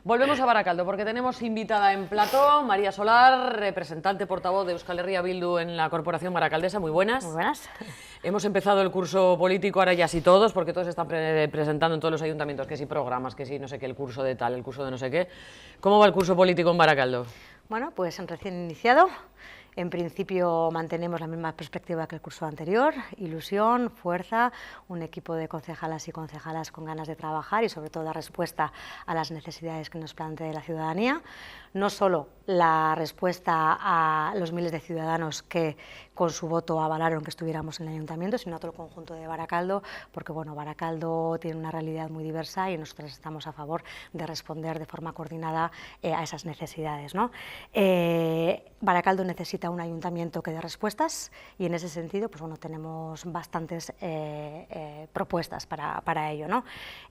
Volvemos a Baracaldo porque tenemos invitada en plató María Solar, representante portavoz de Euskal Herria Bildu en la Corporación Baracaldesa. Muy buenas. Muy buenas. Hemos empezado el curso político, ahora ya sí todos, porque todos están presentando en todos los ayuntamientos, que sí programas, que sí no sé qué, el curso de tal, el curso de no sé qué. ¿Cómo va el curso político en Baracaldo? Bueno, pues recién iniciado. En principio mantenemos la misma perspectiva que el curso anterior, ilusión, fuerza, un equipo de concejalas y concejalas con ganas de trabajar y sobre todo dar respuesta a las necesidades que nos plantea la ciudadanía. No solo la respuesta a los miles de ciudadanos que con su voto avalaron que estuviéramos en el ayuntamiento, sino a todo el conjunto de Baracaldo, porque bueno, Baracaldo tiene una realidad muy diversa y nosotros estamos a favor de responder de forma coordinada a esas necesidades, ¿no? Baracaldo necesita un ayuntamiento que dé respuestas y en ese sentido pues bueno, tenemos bastantes propuestas para ello, ¿no?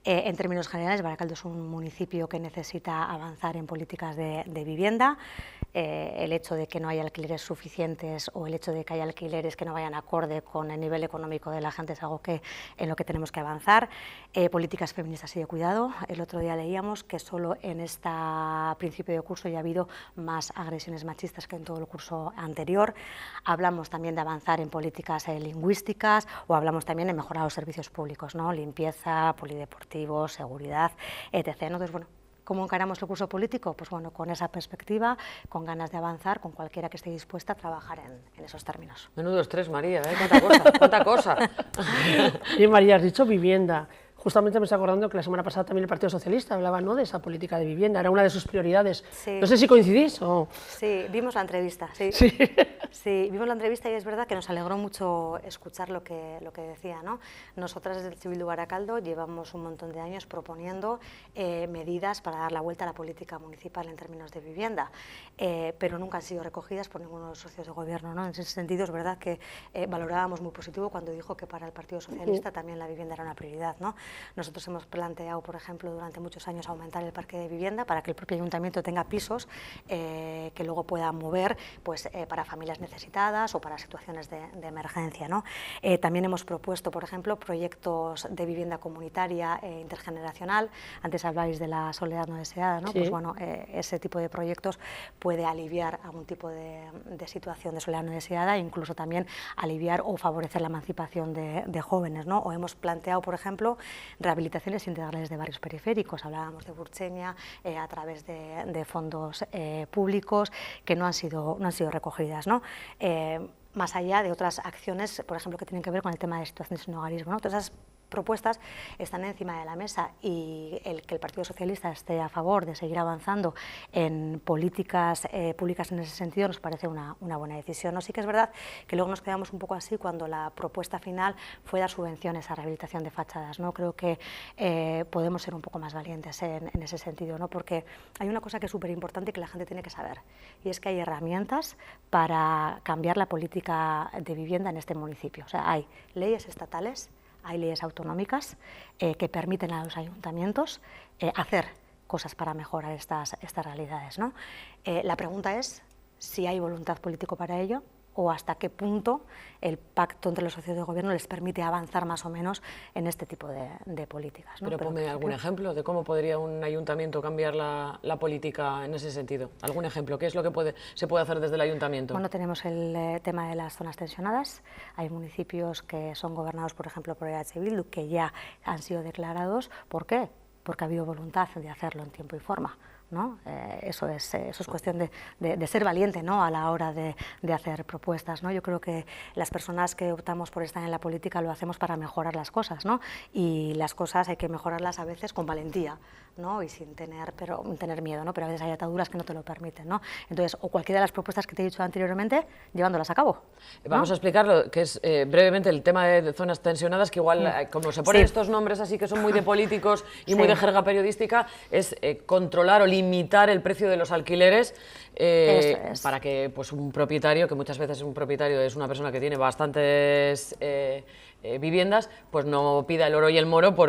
En términos generales, Baracaldo es un municipio que necesita avanzar en políticas de vivienda. El hecho de que no haya alquileres suficientes o el hecho de que haya alquileres que no vayan acorde con el nivel económico de la gente es algo en lo que tenemos que avanzar. Políticas feministas y de cuidado. El otro día leíamos que solo en este principio de curso ya ha habido más agresiones machistas que en todo el curso anterior. Hablamos también de avanzar en políticas lingüísticas o hablamos también de mejorar los servicios públicos, ¿no? Limpieza, polideportivos, seguridad, etc. Entonces, bueno, ¿cómo encaramos el curso político? Pues bueno, con esa perspectiva, con ganas de avanzar, con cualquiera que esté dispuesta a trabajar en esos términos. Menudo estrés, María, ¿eh? ¡Cuánta cosa! ¡Cuánta cosa! Y María, has dicho vivienda. Justamente me estoy acordando que la semana pasada también el Partido Socialista hablaba, ¿no?, de esa política de vivienda, era una de sus prioridades. Sí. No sé si coincidís o... Sí, vimos la entrevista, sí. Sí. Sí, vimos la entrevista y es verdad que nos alegró mucho escuchar lo que decía, ¿no? Nosotras desde el Bildu Baracaldo llevamos un montón de años proponiendo medidas para dar la vuelta a la política municipal en términos de vivienda, pero nunca han sido recogidas por ninguno de los socios de gobierno, ¿no? En ese sentido es verdad que valorábamos muy positivo cuando dijo que para el Partido Socialista también la vivienda era una prioridad, ¿no? Nosotros hemos planteado, por ejemplo, durante muchos años aumentar el parque de vivienda para que el propio ayuntamiento tenga pisos que luego pueda mover pues, para familias necesitadas o para situaciones de emergencia, ¿no? También hemos propuesto, por ejemplo, proyectos de vivienda comunitaria intergeneracional. Antes hablabais de la soledad no deseada, ¿no? Sí. Pues bueno, ese tipo de proyectos puede aliviar algún tipo de situación de soledad no deseada e incluso también aliviar o favorecer la emancipación de jóvenes, ¿no? O hemos planteado, por ejemplo, rehabilitaciones integrales de barrios periféricos. Hablábamos de Burtseña a través de fondos públicos que no han sido recogidas, ¿no? Más allá de otras acciones, por ejemplo, que tienen que ver con el tema de situaciones sin hogarismo, ¿no? Todas esas propuestas están encima de la mesa y que el Partido Socialista esté a favor de seguir avanzando en políticas públicas en ese sentido nos parece una buena decisión, ¿no? Sí que es verdad que luego nos quedamos un poco así cuando la propuesta final fue dar subvenciones a rehabilitación de fachadas, ¿no? Creo que podemos ser un poco más valientes en ese sentido, ¿no? Porque hay una cosa que es súper importante y que la gente tiene que saber y es que hay herramientas para cambiar la política de vivienda en este municipio. O sea, hay leyes estatales, hay leyes autonómicas que permiten a los ayuntamientos hacer cosas para mejorar estas realidades, ¿no? La pregunta es si hay voluntad política para ello o hasta qué punto el pacto entre los socios de gobierno les permite avanzar más o menos en este tipo de políticas, ¿no? Pero ponme algún ejemplo de cómo podría un ayuntamiento cambiar la política en ese sentido. ¿Algún ejemplo? ¿Qué es lo que se puede hacer desde el ayuntamiento? Bueno, tenemos el tema de las zonas tensionadas. Hay municipios que son gobernados, por ejemplo, por EH Bildu, que ya han sido declarados. ¿Por qué? Porque ha habido voluntad de hacerlo en tiempo y forma, ¿no? Eso es cuestión de ser valiente, ¿no?, a la hora de hacer propuestas, ¿no? Yo creo que las personas que optamos por estar en la política lo hacemos para mejorar las cosas, ¿no? Y las cosas hay que mejorarlas a veces con valentía, ¿no? Y sin tener miedo, ¿no? Pero a veces hay ataduras que no te lo permiten, ¿no? Entonces, o cualquiera de las propuestas que te he dicho anteriormente, llevándolas a cabo, ¿no? Vamos a explicar lo que es brevemente el tema de zonas tensionadas, que igual, como se ponen estos nombres así que son muy de políticos y muy de jerga periodística, es controlar o limitar el precio de los alquileres para que pues, un propietario, que muchas veces un propietario es una persona que tiene bastantes viviendas, pues no pida el oro y el moro por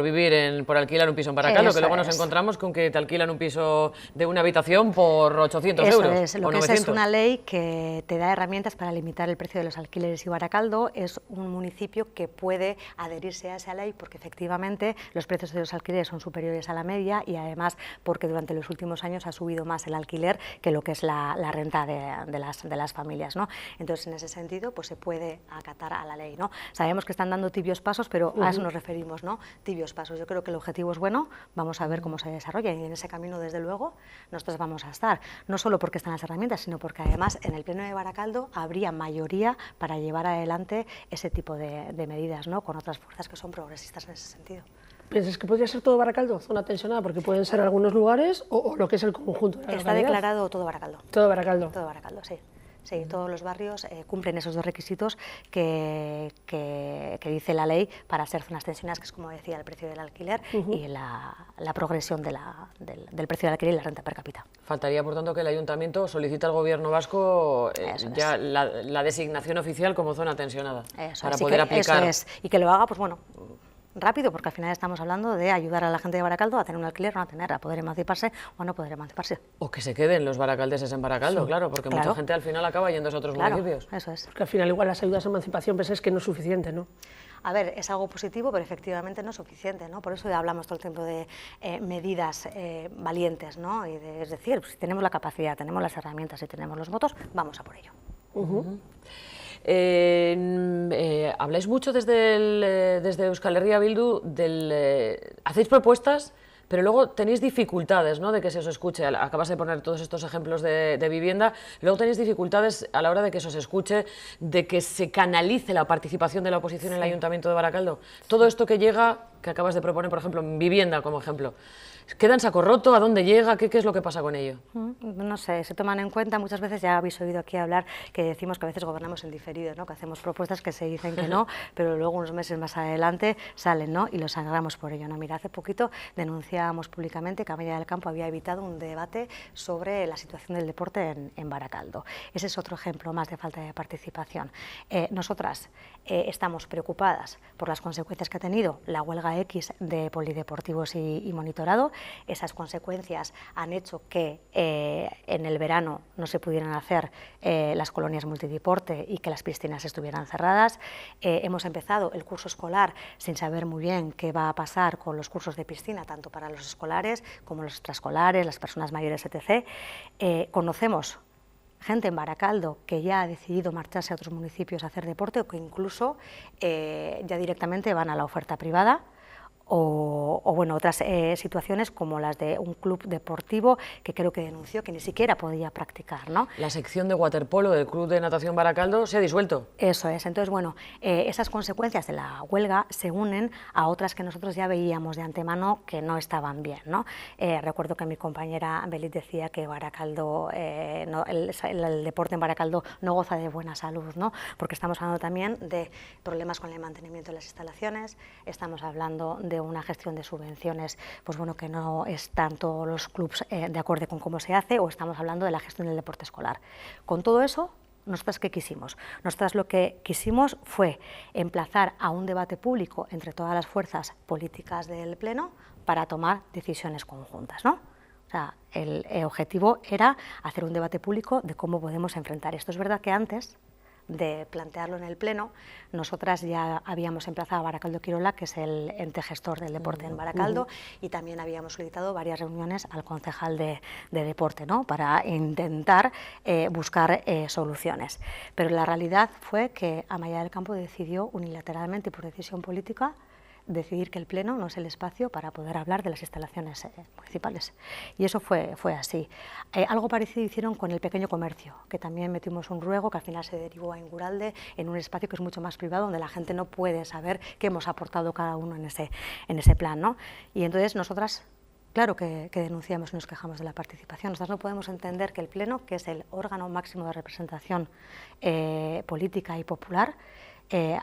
por alquilar un piso en Baracaldo, que luego nos encontramos con que te alquilan un piso de una habitación por 800 euros Eso es, lo o que 900. es una ley que te da herramientas para limitar el precio de los alquileres, y Baracaldo es un municipio que puede adherirse a esa ley porque efectivamente los precios de los alquileres son superiores a la media, y además porque durante los últimos años ha subido más el alquiler que lo que es la renta de las familias, ¿no? Entonces, en ese sentido, pues se puede acatar a la ley, ¿no? Sabemos que están dando tibios pasos, pero a eso nos referimos, ¿no? Tibios pasos. Yo creo que el objetivo es bueno, vamos a ver cómo se desarrolla, y en ese camino, desde luego, nosotros vamos a estar, no solo porque están las herramientas, sino porque además en el Pleno de Baracaldo habría mayoría para llevar adelante ese tipo de medidas, ¿no? Con otras fuerzas que son progresistas en ese sentido. ¿Piensas que podría ser todo Baracaldo, zona tensionada? Porque pueden ser algunos lugares o lo que es el conjunto de la Está localidad. declarado todo Baracaldo. Todo Baracaldo. Todo Baracaldo, sí. Sí, todos los barrios cumplen esos dos requisitos que dice la ley para ser zonas tensionadas, que es, como decía, el precio del alquiler y la progresión del precio del alquiler y la renta per cápita. Faltaría, por tanto, que el Ayuntamiento solicite al Gobierno vasco ya es. la designación oficial como zona tensionada, Eso para es, poder aplicar. Eso es, y que lo haga, pues bueno, rápido, porque al final estamos hablando de ayudar a la gente de Baracaldo a tener un alquiler o no a tener, a poder emanciparse o no poder emanciparse. O que se queden los baracaldeses en Baracaldo, claro, porque mucha gente al final acaba yéndose a otros municipios. Eso es. Porque al final igual las ayudas a emancipación pensáis que no es suficiente, ¿no? A ver, es algo positivo, pero efectivamente no es suficiente, ¿no? Por eso hablamos todo el tiempo de medidas valientes, ¿no? Es decir, si tenemos la capacidad, tenemos las herramientas y tenemos los votos, vamos a por ello. Habláis mucho desde Euskal Herria Bildu hacéis propuestas, pero luego tenéis dificultades, ¿no?, de que se os escuche. Acabas de poner todos estos ejemplos de vivienda, luego tenéis dificultades a la hora de que se os escuche, de que se canalice la participación de la oposición en el Ayuntamiento de Baracaldo. Todo esto que llega, que acabas de proponer, por ejemplo, en vivienda como ejemplo, ¿queda en saco roto? ¿A dónde llega? ¿Qué es lo que pasa con ello? No sé, se toman en cuenta, muchas veces ya habéis oído aquí hablar que decimos que a veces gobernamos en diferido, ¿no? Que hacemos propuestas que se dicen que no, pero luego unos meses más adelante salen, ¿no? Y los sangramos por ello, ¿no? Mira, hace poquito denunciábamos públicamente que Amaya del Campo había evitado un debate sobre la situación del deporte en Baracaldo. Ese es otro ejemplo más de falta de participación. Nosotras estamos preocupadas por las consecuencias que ha tenido la huelga X de polideportivos y monitorado. Esas consecuencias han hecho que en el verano no se pudieran hacer las colonias multideporte y que las piscinas estuvieran cerradas. Hemos empezado el curso escolar sin saber muy bien qué va a pasar con los cursos de piscina, tanto para los escolares como los extraescolares, las personas mayores, etc. Conocemos gente en Baracaldo que ya ha decidido marcharse a otros municipios a hacer deporte, o que incluso ya directamente van a la oferta privada. O bueno, otras situaciones como las de un club deportivo que creo que denunció que ni siquiera podía practicar, ¿no? La sección de waterpolo del Club de Natación Baracaldo se ha disuelto. Eso es. Entonces, bueno, esas consecuencias de la huelga se unen a otras que nosotros ya veíamos de antemano que no estaban bien, ¿no? Recuerdo que mi compañera Belit decía que Baracaldo, el deporte en Baracaldo no goza de buena salud, ¿no? Porque estamos hablando también de problemas con el mantenimiento de las instalaciones, estamos hablando de una gestión de subvenciones, pues bueno, que no están todos los clubes de acuerdo con cómo se hace, o estamos hablando de la gestión del deporte escolar. Con todo eso, ¿nosotras qué quisimos? Nosotras lo que quisimos fue emplazar a un debate público entre todas las fuerzas políticas del Pleno para tomar decisiones conjuntas, ¿no? O sea, el objetivo era hacer un debate público de cómo podemos enfrentar esto. Es verdad que antes de plantearlo en el Pleno, nosotras ya habíamos emplazado a Baracaldo Quirola, que es el ente gestor del deporte en Baracaldo, y también habíamos solicitado varias reuniones al concejal de deporte, ¿no?, para intentar buscar soluciones. Pero la realidad fue que Amaya del Campo decidió unilateralmente y por decisión política decidir que el Pleno no es el espacio para poder hablar de las instalaciones municipales. Y eso fue así. Algo parecido hicieron con el pequeño comercio, que también metimos un ruego que al final se derivó a Inguralde, en un espacio que es mucho más privado, donde la gente no puede saber qué hemos aportado cada uno en ese plan, ¿no? Y entonces nosotras, claro que denunciamos y nos quejamos de la participación. Nosotras no podemos entender que el Pleno, que es el órgano máximo de representación política y popular,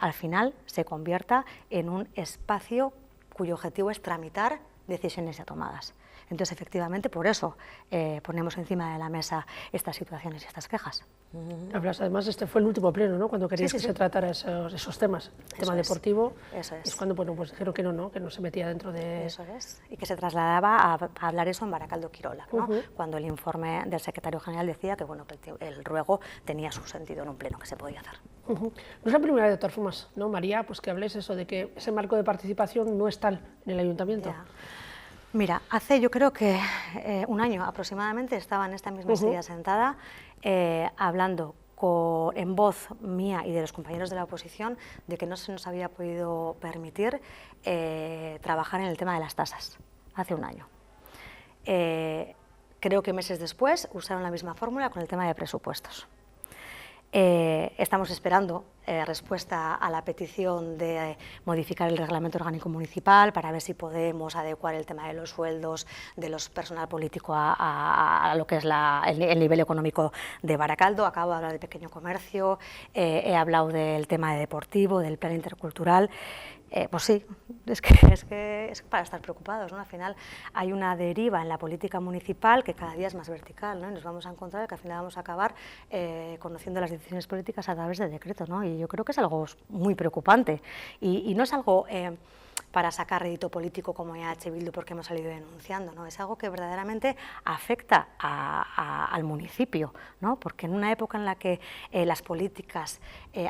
al final se convierta en un espacio cuyo objetivo es tramitar decisiones ya tomadas. Entonces, efectivamente, por eso ponemos encima de la mesa estas situaciones y estas quejas. Además, este fue el último pleno, ¿no? Cuando queríais que se tratara esos temas, el tema deportivo, es cuando, bueno, pues dijeron que no se metía dentro de... Eso es, y que se trasladaba a hablar eso en Baracaldo Quirola, ¿no? Cuando el informe del secretario general decía que, bueno, que el ruego tenía su sentido en un pleno, que se podía hacer. No es la primera vez, de todas formas, ¿no, María? Pues que habléis eso de que ese marco de participación no es tal en el ayuntamiento. Ya. Mira, hace yo creo que un año aproximadamente estaba en esta misma silla sentada hablando en voz mía y de los compañeros de la oposición de que no se nos había podido permitir trabajar en el tema de las tasas, hace un año. Creo que meses después usaron la misma fórmula con el tema de presupuestos. Estamos esperando respuesta a la petición de modificar el reglamento orgánico municipal para ver si podemos adecuar el tema de los sueldos de los personal político a lo que es el nivel económico de Baracaldo. Acabo de hablar de pequeño comercio, he hablado del tema de deportivo, del plan intercultural. Pues sí, es para estar preocupados, ¿no? Al final hay una deriva en la política municipal que cada día es más vertical, ¿no? Y nos vamos a encontrar que al final vamos a acabar conociendo las decisiones políticas a través de decretos, ¿no? Y yo creo que es algo muy preocupante y no es algo para sacar rédito político como EH Bildu porque hemos salido denunciando, ¿no? Es algo que verdaderamente afecta al municipio, ¿no? Porque en una época en la que las políticas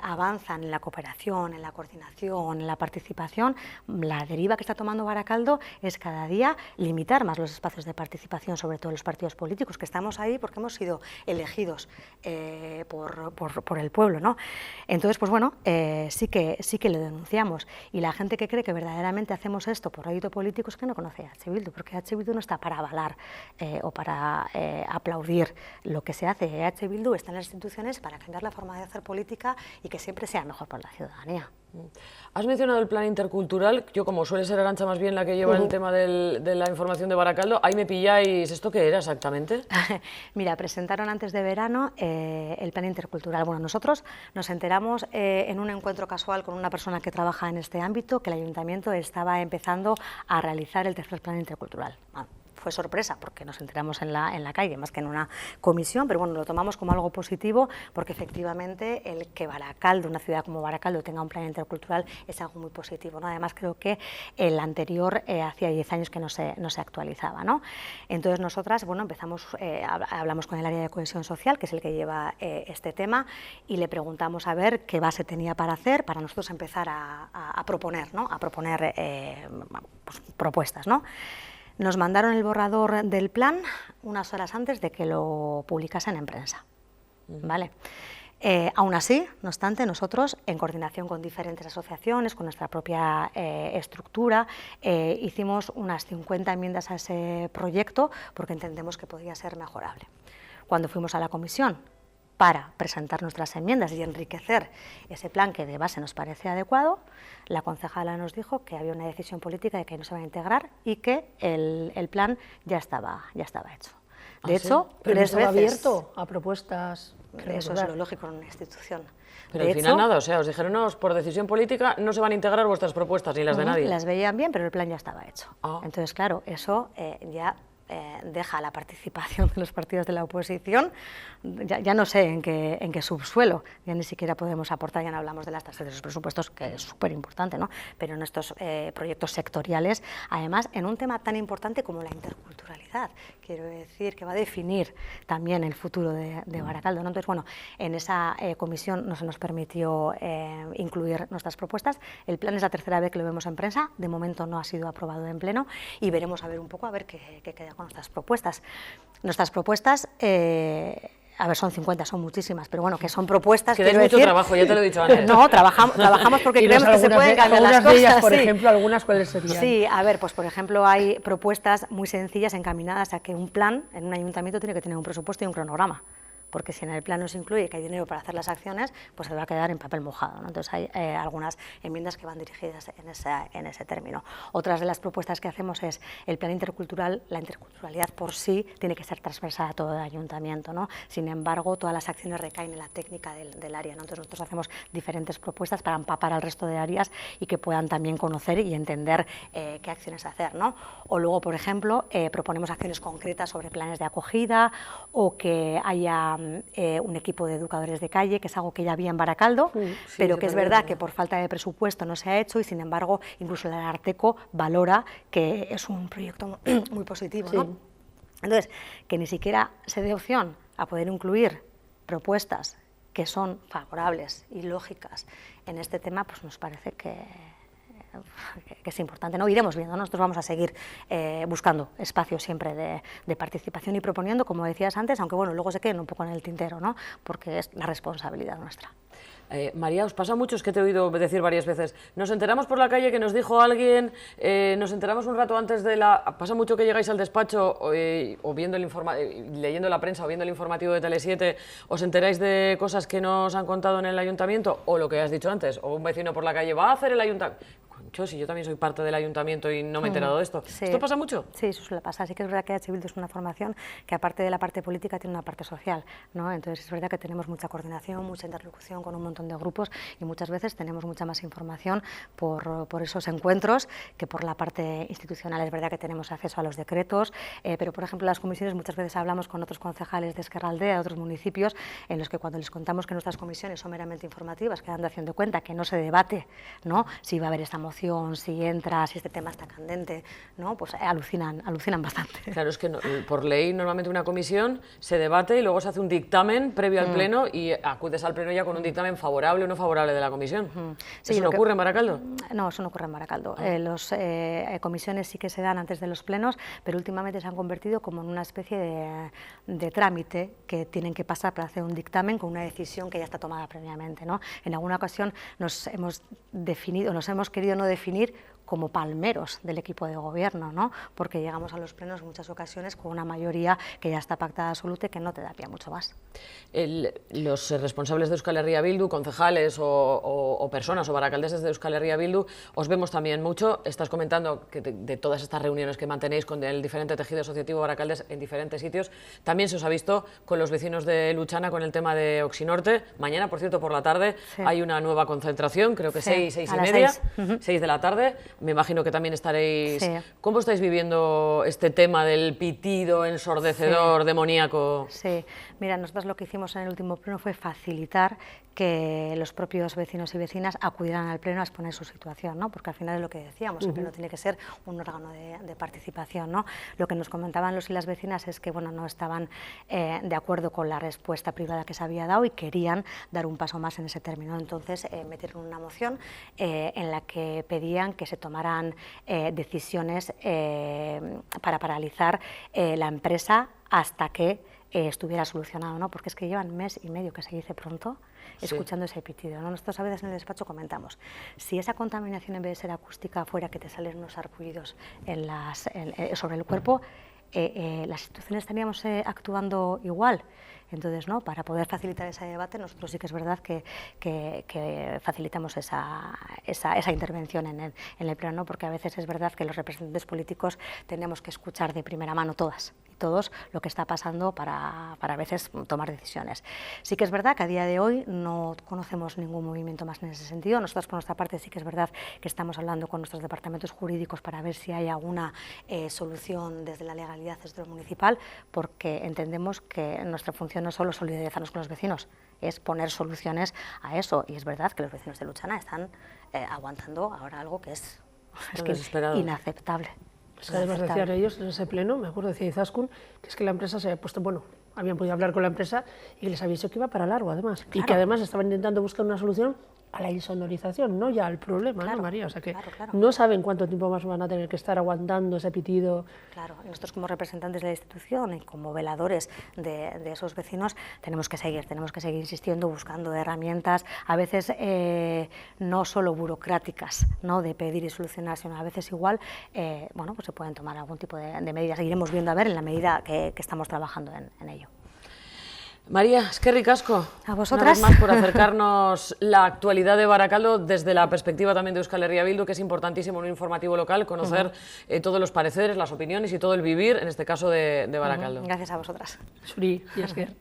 avanzan en la cooperación, en la coordinación, en la participación, la deriva que está tomando Baracaldo es cada día limitar más los espacios de participación, sobre todo los partidos políticos, que estamos ahí porque hemos sido elegidos por el pueblo, ¿no? Entonces, pues bueno, sí que lo denunciamos, y la gente que cree que verdaderamente hacemos esto por rédito político es que no conoce a EH Bildu, porque EH Bildu no está para avalar o para aplaudir lo que se hace. EH Bildu está en las instituciones para cambiar la forma de hacer política y que siempre sea mejor para la ciudadanía. Has mencionado el plan intercultural. Yo, como suele ser Arantxa más bien la que lleva el tema de la información de Baracaldo, ahí me pilláis. ¿Esto qué era exactamente? Mira, presentaron antes de verano el plan intercultural. Bueno, nosotros nos enteramos en un encuentro casual con una persona que trabaja en este ámbito que el ayuntamiento estaba empezando a realizar el tercer plan intercultural. Bueno, fue sorpresa porque nos enteramos en la calle, más que en una comisión, pero bueno, lo tomamos como algo positivo porque efectivamente el que Baracaldo, una ciudad como Baracaldo, tenga un plan intercultural es algo muy positivo, ¿no? Además creo que el anterior hacía 10 años que no se actualizaba, ¿no? Entonces nosotras, bueno, empezamos, hablamos con el área de cohesión social, que es el que lleva este tema, y le preguntamos a ver qué base tenía para hacer, para nosotros empezar a proponer, ¿no? A proponer pues, propuestas, ¿no? Nos mandaron el borrador del plan unas horas antes de que lo publicasen en prensa, ¿vale? Aún así, no obstante, nosotros, en coordinación con diferentes asociaciones, con nuestra propia estructura, hicimos unas 50 enmiendas a ese proyecto porque entendemos que podía ser mejorable. Cuando fuimos a la comisión para presentar nuestras enmiendas y enriquecer ese plan que de base nos parece adecuado, la concejala nos dijo que había una decisión política de que no se va a integrar y que el plan ya estaba hecho. De hecho, ¿sí? Pero 3 estaba veces abierto a propuestas. Eso es lo lógico en una institución. Pero al final nada, o sea, os dijeron, no, por decisión política no se van a integrar vuestras propuestas ni las de nadie. Las veían bien, pero el plan ya estaba hecho. Entonces, claro, eso ya deja la participación de los partidos de la oposición, ya no sé en qué subsuelo, ya ni siquiera podemos aportar, ya no hablamos de las tasas de los presupuestos, que es súper importante, ¿no? Pero en estos proyectos sectoriales, además, en un tema tan importante como la interculturalidad, quiero decir, que va a definir también el futuro de Baracaldo, ¿no? Entonces, bueno, en esa comisión no se nos permitió incluir nuestras propuestas. El plan es la tercera vez que lo vemos en prensa, de momento no ha sido aprobado en pleno y veremos a ver un poco a ver qué queda con nuestras propuestas. Nuestras propuestas, a ver, son 50, son muchísimas, pero bueno, que son propuestas. Que des mucho trabajo, ya te lo he dicho antes. No, trabajamos porque creemos que se pueden cambiar las cosas. De ellas, por ejemplo, algunas, ¿cuáles serían? Sí, a ver, pues por ejemplo, hay propuestas muy sencillas encaminadas a que un plan en un ayuntamiento tiene que tener un presupuesto y un cronograma. porque si en el plan no se incluye que hay dinero para hacer las acciones, pues se va a quedar en papel mojado, ¿no? Entonces hay algunas enmiendas que van dirigidas en ese término. Otras de las propuestas que hacemos es el plan intercultural, la interculturalidad por sí tiene que ser transversal a todo el ayuntamiento, ¿no? Sin embargo, todas las acciones recaen en la técnica del área, ¿no? Entonces nosotros hacemos diferentes propuestas para empapar al resto de áreas y que puedan también conocer y entender qué acciones hacer, ¿no? O luego, por ejemplo, proponemos acciones concretas sobre planes de acogida o que haya un equipo de educadores de calle, que es algo que ya había en Baracaldo, pero que es verdad que por falta de presupuesto no se ha hecho y, sin embargo, incluso el Ararteko valora que es un proyecto muy positivo, ¿no? Entonces, que ni siquiera se dé opción a poder incluir propuestas que son favorables y lógicas en este tema, pues nos parece que es importante, ¿no? Iremos viendo, ¿no? Nosotros vamos a seguir buscando espacios siempre de participación y proponiendo, como decías antes, aunque bueno, luego se queden un poco en el tintero, ¿no? Porque es la responsabilidad nuestra. María, ¿os pasa mucho? Es que te he oído decir varias veces, nos enteramos por la calle que nos dijo alguien, nos enteramos un rato antes de la... ¿Pasa mucho que llegáis al despacho o viendo leyendo la prensa o viendo el informativo de Tele7, os enteráis de cosas que nos han contado en el ayuntamiento? O lo que has dicho antes, o un vecino por la calle va a hacer el ayuntamiento... Si yo también soy parte del ayuntamiento y no me he enterado de esto. Sí. ¿Esto pasa mucho? Sí, eso suele pasar. Sí que es verdad que EH Bildu es una formación que, aparte de la parte política, tiene una parte social, ¿no? Entonces es verdad que tenemos mucha coordinación, mucha interlocución con un montón de grupos y muchas veces tenemos mucha más información por esos encuentros que por la parte institucional. Es verdad que tenemos acceso a los decretos, pero por ejemplo en las comisiones muchas veces hablamos con otros concejales de Ezkerraldea, de otros municipios, en los que cuando les contamos que nuestras comisiones son meramente informativas, quedando haciendo cuenta que no se debate, ¿no? Si va a haber esta moción, si entra, si este tema está candente, ¿no? Pues alucinan bastante. Claro, es que por ley normalmente una comisión se debate y luego se hace un dictamen previo al pleno y acudes al pleno ya con un dictamen favorable o no favorable de la comisión. Sí, ¿Eso no ocurre en Baracaldo? No, eso no ocurre en Baracaldo. Las comisiones sí que se dan antes de los plenos, pero últimamente se han convertido como en una especie de trámite que tienen que pasar para hacer un dictamen con una decisión que ya está tomada previamente, ¿no? En alguna ocasión nos hemos querido no definir como palmeros del equipo de gobierno, ¿no? Porque llegamos a los plenos en muchas ocasiones con una mayoría que ya está pactada absoluta y que no te da pie mucho más. Los responsables de Euskal Herria Bildu, concejales o personas o baracaldeses de Euskal Herria Bildu, os vemos también mucho. Estás comentando que de todas estas reuniones que mantenéis con el diferente tejido asociativo baracaldes en diferentes sitios, también se os ha visto con los vecinos de Luchana con el tema de Oxinorte. Mañana, por cierto, por la tarde hay una nueva concentración, creo que 6:30, 6 de la tarde. Me imagino que también estaréis... Sí. ¿Cómo estáis viviendo este tema del pitido ensordecedor, demoníaco? Sí, mira, nosotros lo que hicimos en el último pleno fue facilitar que los propios vecinos y vecinas acudieran al pleno a exponer su situación, ¿no? Porque al final es lo que decíamos, el pleno tiene que ser un órgano de participación, ¿no? Lo que nos comentaban los y las vecinas es que, bueno, no estaban de acuerdo con la respuesta privada que se había dado y querían dar un paso más en ese término. Entonces metieron una moción en la que pedían que se tomaran decisiones para paralizar la empresa hasta que estuviera solucionado, ¿no? Porque es que llevan mes y medio, que se dice pronto, escuchando ese pitido, ¿no? Nosotros a veces en el despacho comentamos, si esa contaminación en vez de ser acústica fuera que te salen unos arpullidos sobre el cuerpo, las instituciones estaríamos actuando igual. Entonces, ¿no? Para poder facilitar ese debate, nosotros sí que es verdad que facilitamos esa intervención en el pleno, porque a veces es verdad que los representantes políticos tenemos que escuchar de primera mano todas y todos lo que está pasando para a veces tomar decisiones. Sí que es verdad que a día de hoy no conocemos ningún movimiento más en ese sentido. Nosotros, por nuestra parte, sí que es verdad que estamos hablando con nuestros departamentos jurídicos para ver si hay alguna solución desde la legalidad, desde lo municipal, porque entendemos que nuestra función no es solo solidarizarnos con los vecinos, es poner soluciones a eso. Y es verdad que los vecinos de Luchana están aguantando ahora algo que es inaceptable. Es que además decían ellos en ese pleno, me acuerdo, decía Izaskun, que es que la empresa se había puesto, bueno, habían podido hablar con la empresa y que les había dicho que iba para largo, además. Claro. Y que además estaban intentando buscar una solución a la insonorización, no ya al problema, claro, ¿no, María? O sea que claro. no saben cuánto tiempo más van a tener que estar aguantando ese pitido. Claro, nosotros como representantes de la institución y como veladores de esos vecinos tenemos que seguir insistiendo, buscando herramientas, a veces no solo burocráticas, ¿no? De pedir y solucionar, sino a veces igual, bueno, pues se pueden tomar algún tipo de medidas. Seguiremos viendo a ver en la medida que estamos trabajando en ello. María, eskerrik asko. A vosotras. Una vez más por acercarnos la actualidad de Barakaldo desde la perspectiva también de Euskal Herria Bildu, que es importantísimo en un informativo local conocer todos los pareceres, las opiniones y todo el vivir, en este caso de Barakaldo. Gracias a vosotras. Zuri, y esker.